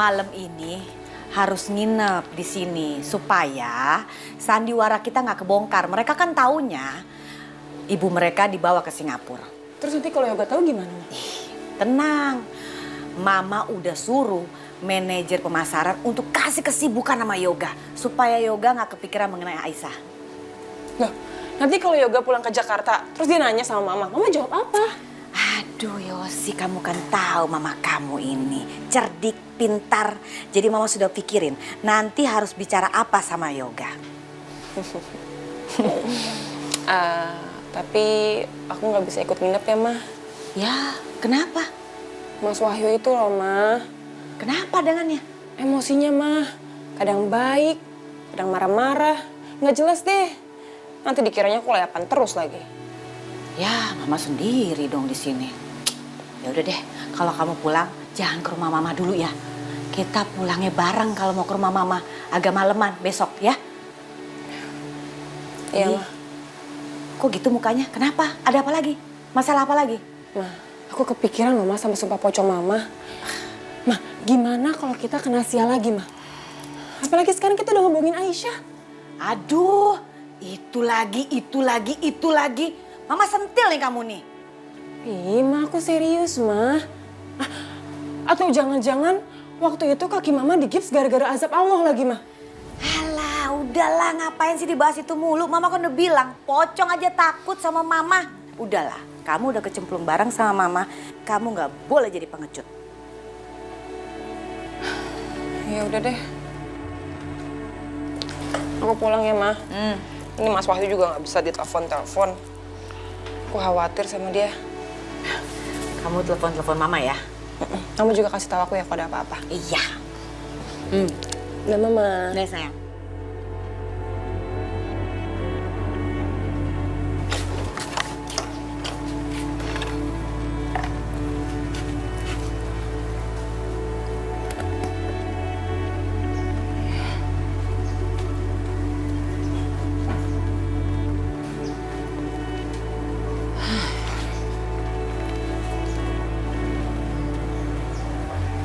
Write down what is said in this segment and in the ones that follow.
malam ini harus nginep di sini supaya sandiwara kita nggak kebongkar. Mereka kan taunya ibu mereka dibawa ke Singapura. Terus nanti kalau Yoga tahu gimana? Tenang, Mama udah suruh manajer pemasaran untuk kasih kesibukan sama Yoga supaya Yoga nggak kepikiran mengenai Aisyah. Loh, nanti kalau Yoga pulang ke Jakarta, terus dia nanya sama Mama jawab apa? Aduh Yosi, kamu kan tahu mama kamu ini cerdik, pintar. Jadi mama sudah pikirin nanti harus bicara apa sama Yoga. Tapi aku nggak bisa ikut nginep ya, Ma. Ya, kenapa? Mas Wahyu itu loh, Ma. Kenapa dengannya? Emosinya, Ma. Kadang baik, kadang marah-marah. Nggak jelas deh. Nanti dikiranya aku layapan terus lagi. Ya, mama sendiri dong di sini. Ya udah deh, kalau kamu pulang jangan ke rumah mama dulu ya. Kita pulangnya bareng kalau mau ke rumah mama agak maleman besok ya. Iya, Ma. Kok gitu mukanya? Kenapa? Ada apa lagi? Masalah apa lagi? Ma, aku kepikiran loh, Ma, sama sumpah pocong Mama. Ma, gimana kalau kita kena sial lagi, Ma? Apalagi sekarang kita udah ngomongin Aisyah. Aduh, itu lagi. Mama sentil nih kamu nih. Ih, Ma, aku serius, Ma. Atau jangan-jangan waktu itu kaki Mama digips gara-gara azab Allah lagi, Ma. Alah, udahlah ngapain sih dibahas itu mulu. Mama kan udah bilang, pocong aja takut sama Mama. Udahlah, kamu udah kecemplung bareng sama Mama. Kamu gak boleh jadi pengecut. Ya udah deh. Aku pulang ya, Ma. Ini Mas Wahyu juga gak bisa ditelepon-telepon. Aku khawatir sama dia. Kamu telepon Mama ya? Kamu juga kasih tahu aku ya kalau ada apa-apa. Iya. Udah, Mama. Udah sayang.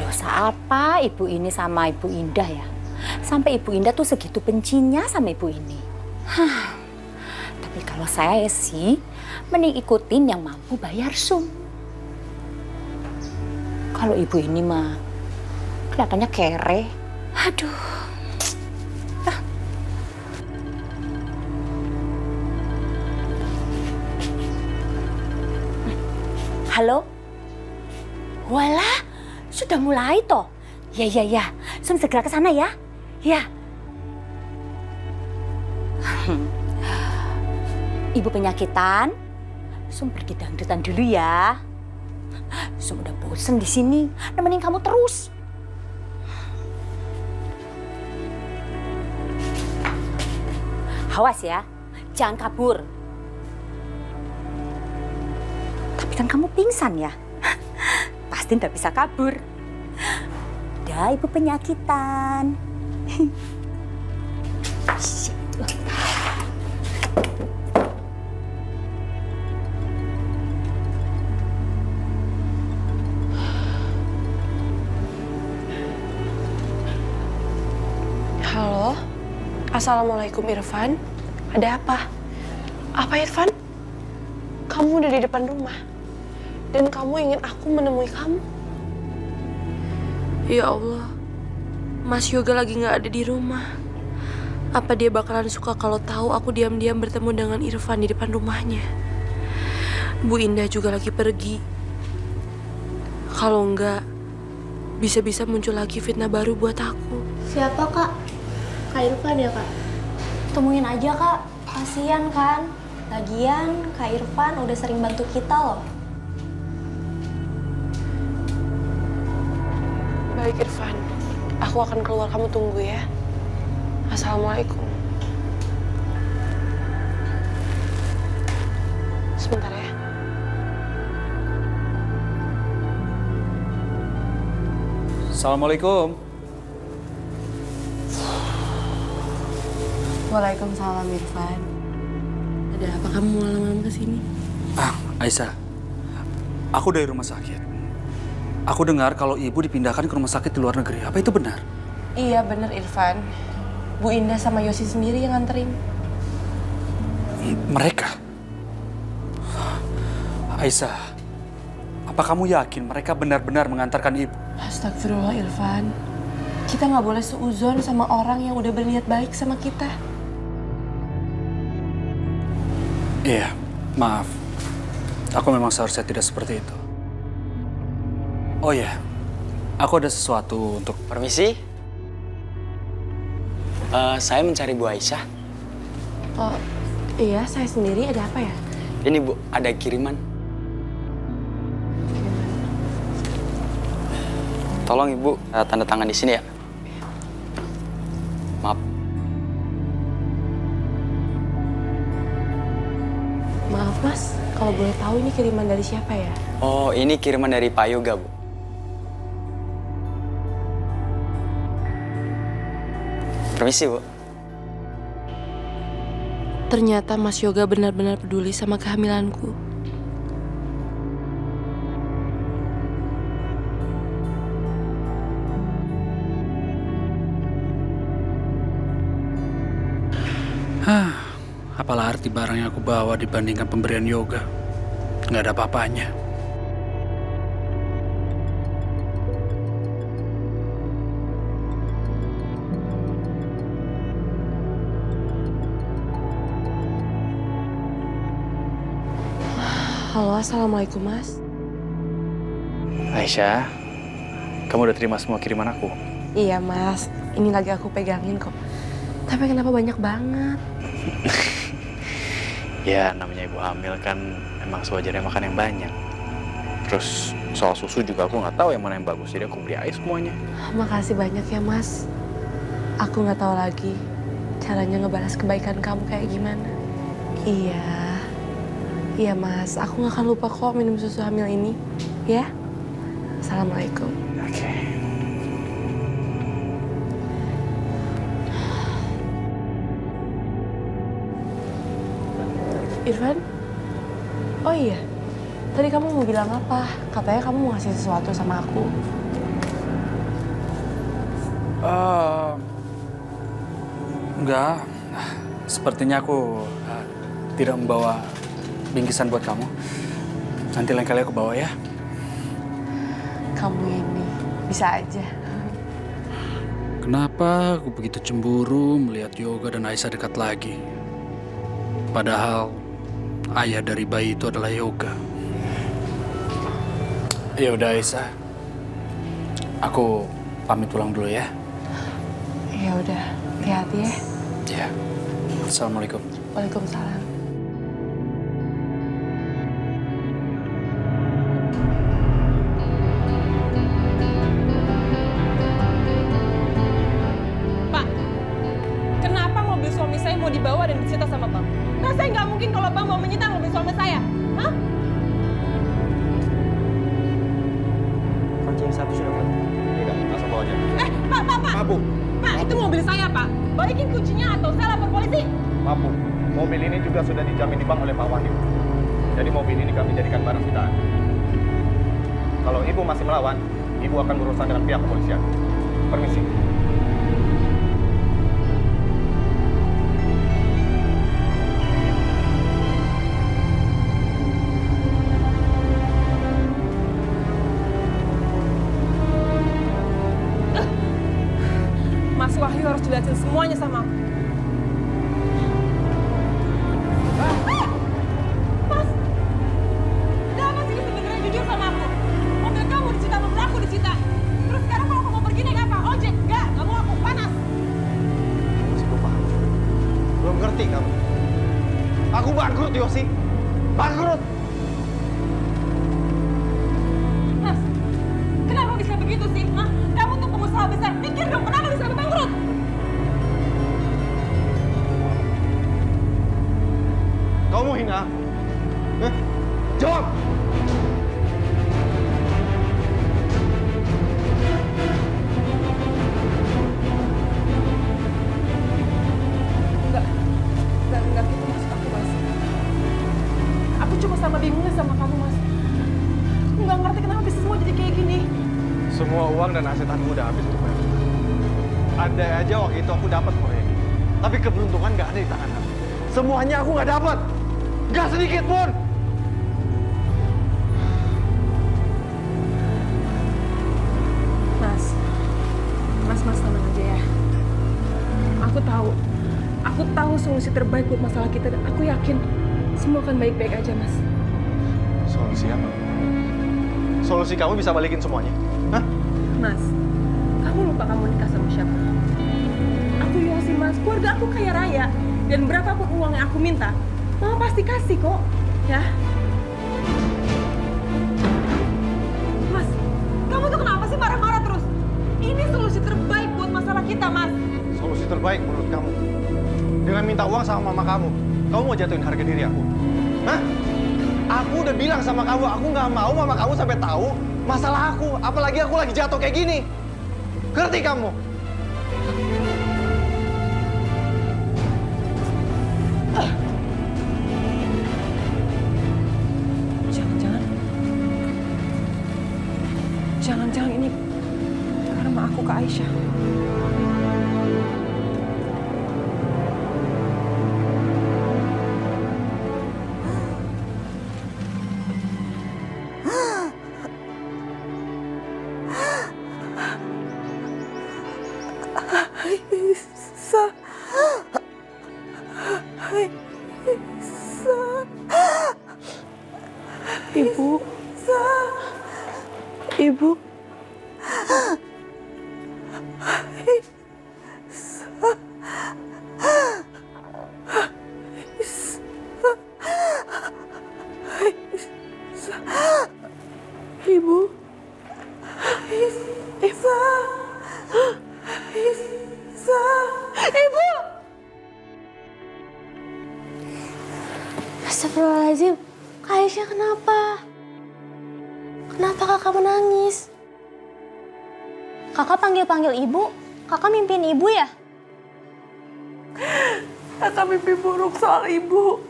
Dosa apa ibu ini sama ibu Indah ya? Sampai ibu Indah tuh segitu bencinya sama ibu ini. Tapi kalau saya sih mending ikutin yang mampu bayar sum. Kalau ibu ini mah kelihatannya kere. Aduh. Halo? Walah, sudah mulai toh? Ya. Sum segera ke sana ya. Ya. Ibu penyakitan, Sum pergi dangdutan dulu ya. Sum udah bosen di sini, nemenin kamu terus. Awas ya, jangan kabur. Tapi kan kamu pingsan ya. Pasti nggak bisa kabur. Dah, ibu penyakitan. Halo, Assalamualaikum Irfan. Ada apa? Apa Irfan? Kamu udah di depan rumah. Dan kamu ingin aku menemui kamu. Ya Allah, Mas Yoga lagi gak ada di rumah. Apa dia bakalan suka kalau tahu aku diam-diam bertemu dengan Irfan di depan rumahnya? Bu Indah juga lagi pergi. Kalau enggak, bisa-bisa muncul lagi fitnah baru buat aku. Siapa, Kak? Kak Irfan ya, Kak? Temuin aja, Kak. Kasian kan? Lagian, Kak Irfan udah sering bantu kita loh. Baik Irfan, aku akan keluar, kamu tunggu ya. Assalamualaikum. Sebentar ya. Assalamualaikum. Waalaikumsalam Irfan. Ada apa kamu malam-malam kesini? Aisyah, aku dari rumah sakit. Aku dengar kalau ibu dipindahkan ke rumah sakit di luar negeri. Apa itu benar? Iya bener Irfan. Bu Indah sama Yosi sendiri yang nganterin. Mereka? Aisyah, apa kamu yakin mereka benar-benar mengantarkan ibu? Astagfirullah Irfan. Kita nggak boleh seuzon sama orang yang udah berniat baik sama kita. Iya, maaf. Aku memang seharusnya tidak seperti itu. Oh iya, aku ada sesuatu untuk... Permisi. Saya mencari Bu Aisyah. Oh iya, saya sendiri. Ada apa ya? Ini Bu, ada kiriman. Tolong Ibu tanda tangan di sini ya. Maaf. Maaf Mas, kalau boleh tahu ini kiriman dari siapa ya? Oh, ini kiriman dari Pak Yoga, Bu. Permisi, Bu. Ternyata Mas Yoga benar-benar peduli sama kehamilanku. Apalah arti barang yang aku bawa dibandingkan pemberian yoga? Nggak ada apa-apanya. Halo, Assalamualaikum Mas. Aisyah, kamu udah terima semua kiriman aku? Iya Mas, ini lagi aku pegangin kok. Tapi kenapa banyak banget? Ya, namanya ibu hamil kan emang sewajarnya makan yang banyak. Terus soal susu juga aku nggak tahu yang mana yang bagus, jadi aku beli air semuanya. Makasih banyak ya Mas. Aku nggak tahu lagi caranya ngebalas kebaikan kamu kayak gimana. Iya Mas, aku nggak akan lupa kok minum susu hamil ini. Ya? Assalamualaikum. Oke. Irfan? Oh iya, tadi kamu mau bilang apa? Katanya kamu mau ngasih sesuatu sama aku. Enggak. Sepertinya aku tidak membawa bingkisan buat kamu. Nanti lain kali aku bawa ya. Kamu ini bisa aja. Kenapa aku begitu cemburu melihat Yoga dan Aisyah dekat lagi? Padahal ayah dari bayi itu adalah Yoga. Ya udah Aisyah, aku pamit pulang dulu ya. Ya udah, hati-hati ya. Ya. Assalamualaikum. Waalaikumsalam. Pak, kenapa mobil suami saya mau dibawa dan disita sama Bang? Nah, saya nggak mungkin kalau Bang mau menyita mobil suami saya. Hah? Kunci yang satu sudah berhenti. Tidak, langsung bawa aja. Pak. Pak, itu mobil saya, Pak. Balikin kuncinya atau saya lapor polisi. Maaf, Bu. Mobil ini juga sudah dijamin di bank oleh Pak Wahyu. Jadi mobil ini kami jadikan barang sitaan. Kalau Ibu masih melawan, Ibu akan berurusan dengan pihak kepolisian. Permisi. Mas Wahyu harus jelasin semuanya sama aku. Mas, udah Mas ini sebenarnya jujur sama aku. Mobil kamu disita, mobil aku disita. Terus sekarang kalau aku mau pergi naik apa? Ojek? Nggak mau aku, panas. Masih belum paham. Belum ngerti kamu. Aku bangkrut, Yosi. Bangkrut. Mas, kenapa bisa begitu sih? Hah? Kamu tuh pengusaha besar. Pikir dong, kenapa bisa bangkrut? Kau mau hina? Hah? Jawab! Enggak gitu maksud aku, Mas. Aku cuma sama bingungnya sama kamu, Mas. Aku nggak ngerti kenapa bisa semua jadi kayak gini. uang dan aset aku udah habis untuk bayar utang. Andai aja waktu itu aku dapat proyek ini. Tapi keberuntungan nggak ada di tangan aku. Semuanya aku nggak dapat. Nggak sedikit pun. Mas tenang aja ya. Aku tahu solusi terbaik buat masalah kita dan aku yakin semua akan baik-baik aja, Mas. Solusi apa? Solusi kamu bisa balikin semuanya? Hah? Mas, kamu lupa kamu nikah sama siapa? Aku Yosi, Mas. Keluarga aku kaya raya. Dan berapapun uang yang aku minta, Mama pasti kasih kok. Ya. Mas, kamu tuh kenapa sih marah-marah terus? Ini solusi terbaik buat masalah kita, Mas. Solusi terbaik menurut kamu? Dengan minta uang sama mama kamu mau jatuhin harga diri aku? Hah? Aku udah bilang sama kamu, aku nggak mau mama kamu sampai tahu masalah aku. Apalagi aku lagi jatuh kayak gini. Ngerti kamu? Jangan-jangan ini karena aku ke Aisyah. Ibu. Astagfirullahaladzim, Kak Aisyah kenapa? Kenapa kakak menangis? Kakak panggil-panggil ibu, kakak mimpiin ibu ya? Kakak mimpi buruk soal ibu.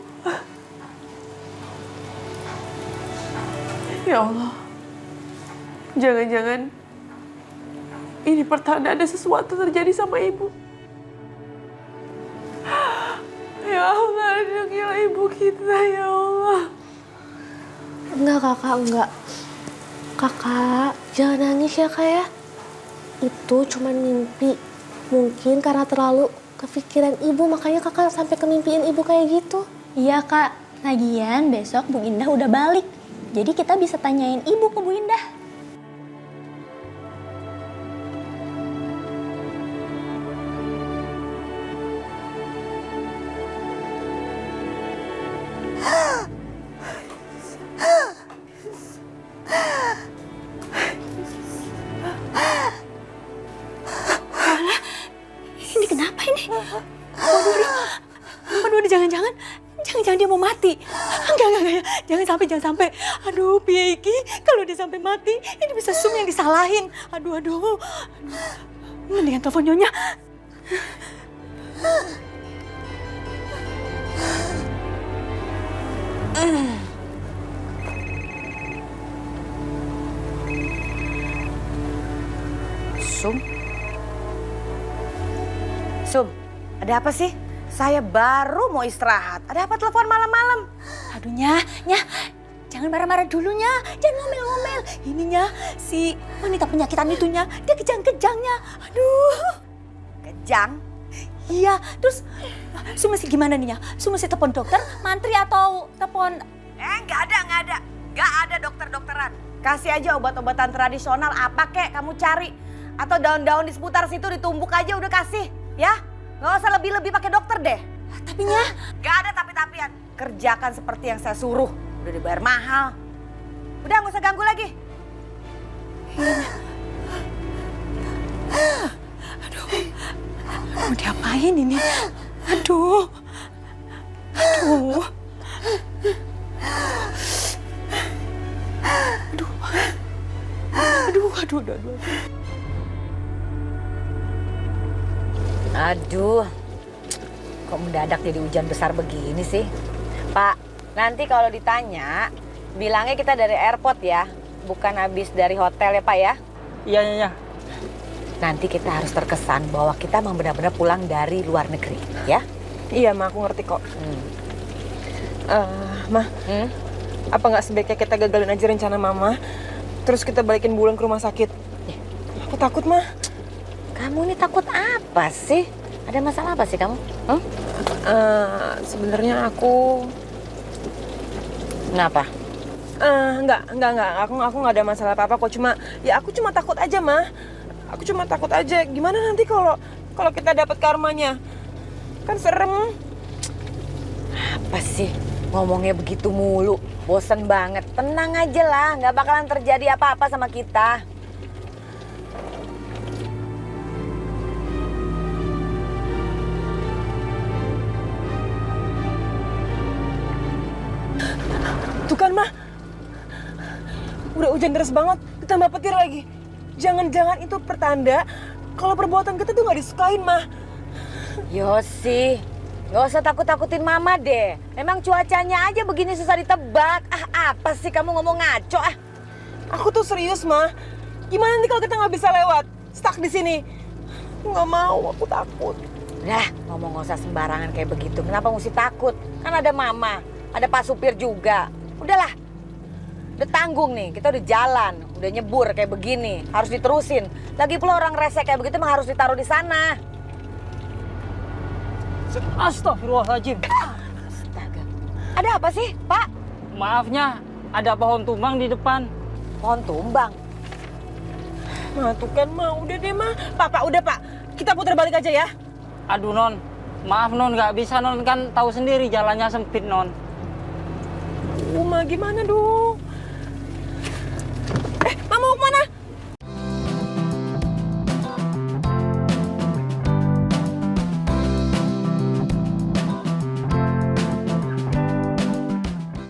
Ya Allah, jangan-jangan ini pertanda ada sesuatu terjadi sama ibu. Ya Allah, lindungilah ibu kita, ya Allah. Enggak kakak, enggak. Kakak, jangan nangis ya kak ya. Itu cuma mimpi. Mungkin karena terlalu kepikiran ibu, makanya kakak sampai kemimpiin ibu kayak gitu. Iya kak, lagian besok Bu Indah udah balik. Jadi kita bisa tanyain ibu ke Bu Indah. Ini kenapa ini? Waduh, jangan-jangan dia mau mati. Enggak. Jangan sampai. Aduh, piye iki? Kalau dia sampai mati, ini bisa Sum yang disalahin. Aduh. Mendingan telepon Nyonya. Sum, ada apa sih? Saya baru mau istirahat. Ada apa telepon malam-malam? Aduh, Nya. Jangan marah-marah dulu, Nya. Jangan ngomel-ngomel. Ininya, si wanita penyakitan itunya, dia kejang-kejangnya. Aduh. Kejang? Iya, terus Su mesti gimana nih, Nya? Su mesti telepon dokter, mantri atau telepon... Nggak ada. Nggak ada dokter-dokteran. Kasih aja obat-obatan tradisional apa kek kamu cari. Atau daun-daun di seputar situ ditumbuk aja udah kasih. Ya, nggak usah lebih-lebih pakai dokter deh. Tapi, Nya... Nggak ada tapi-tapian. Kerjakan seperti yang saya suruh. Udah dibayar mahal. Udah nggak usah ganggu lagi. Aduh, mau diapain ini? Aduh. Aduh, kok mendadak jadi hujan besar begini sih? Pak, nanti kalau ditanya, bilangnya kita dari airport ya, bukan habis dari hotel ya Pak ya? Iya. nanti kita harus terkesan bahwa kita memang benar-benar pulang dari luar negeri, ya? Iya, Ma, aku ngerti kok. Ma, apa nggak sebaiknya kita gagalin aja rencana Mama, terus kita balikin Bulan ke rumah sakit? Aku takut, Ma. Kamu ini takut apa sih? Ada masalah apa sih kamu? Sebenarnya aku... Kenapa? Enggak. Aku nggak ada masalah apa-apa kok. Aku cuma takut aja, Ma. Aku cuma takut aja. Gimana nanti kalau kita dapat karmanya? Kan serem. Apa sih? Ngomongnya begitu mulu. Bosen banget. Tenang aja lah. Nggak bakalan terjadi apa-apa sama kita. Tuh kan, Ma. Udah hujan deras banget, ditambah petir lagi. Jangan-jangan itu pertanda kalau perbuatan kita tuh nggak disukain, Ma. Yosi, nggak usah takut-takutin Mama deh. Memang cuacanya aja begini susah ditebak. Apa sih kamu ngomong ngaco ah? Aku tuh serius, Ma. Gimana nih kalau kita nggak bisa lewat? Stuck di sini. Aku nggak mau, aku takut. Udah, ngomong nggak usah sembarangan kayak begitu. Kenapa mesti takut? Kan ada Mama, ada Pak Supir juga. Udahlah, udah tanggung nih. Kita udah jalan, udah nyebur kayak begini. Harus diterusin. Lagi pula orang rese kayak begitu emang harus ditaruh di sana. Astagfirullahaladzim. Astaga. Ada apa sih, Pak? Maafnya, ada pohon tumbang di depan. Pohon tumbang. Ma, tuh kan, Ma. Udah deh, Ma. Pak, udah, Pak. Kita putar balik aja ya. Aduh, Non. Maaf, Non. Nggak bisa, Non. Kan tahu sendiri jalannya sempit, Non. Ma, gimana dong? Ma mau kemana?